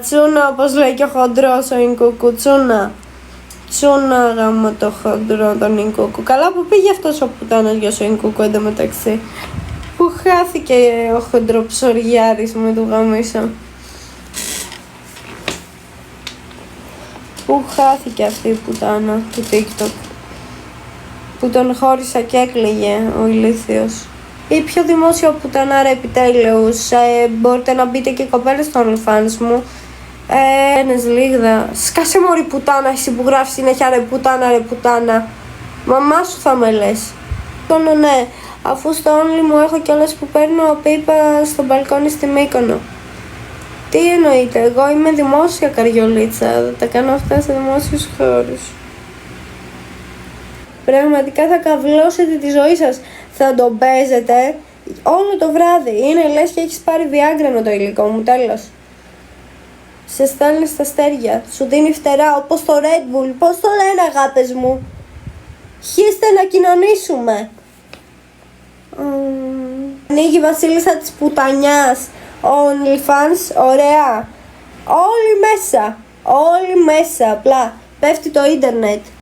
Τσούνα όπως λέει και ο χοντρός ο Ινκούκου, Τσούνα γάμο το χοντρό τον Ινκούκου. Καλά που πήγε αυτός ο πουτάνας γιος ο Ινκούκου εντωμεταξύ. Που χάθηκε ο χοντροψωριάρης με του γαμίσο. Πού χάθηκε αυτή η πουτάνα του TikTok που τον χώρισα και έκλαιγε ο ηλίθιος. Ή πιο δημόσιο πουτανάρα επιτέλους. Μπορείτε να μπείτε και κοπέλες στο OnlyFans μου. Ένας λίγδα. Σκάσε μωρή πουτάνα εσύ που γράφεις συνέχεια ρε πουτάνα. Μαμά σου θα με λες. Ναι, αφού στο Only μου έχω κιόλας που παίρνω πίπα στο μπαλκόνι στη Μύκονο. Τι εννοείται, εγώ είμαι δημόσια καριολίτσα, τα κάνω αυτά σε δημόσιους χώρους. Πραγματικά θα καυλώσετε τη ζωή σας, θα τον παίζετε όλο το βράδυ, είναι λες και έχεις πάρει Viagra με το υλικό μου, τέλος. Σε στέλνει στα αστέρια, σου δίνει φτερά όπως το Red Bull, πώς το λένε αγάπες μου. Χύστε να κοινωνήσουμε. Ανοίγει η βασίλισσα της πουτανιάς. OnlyFans, ωραία. Όλοι μέσα, απλά πέφτει το ίντερνετ.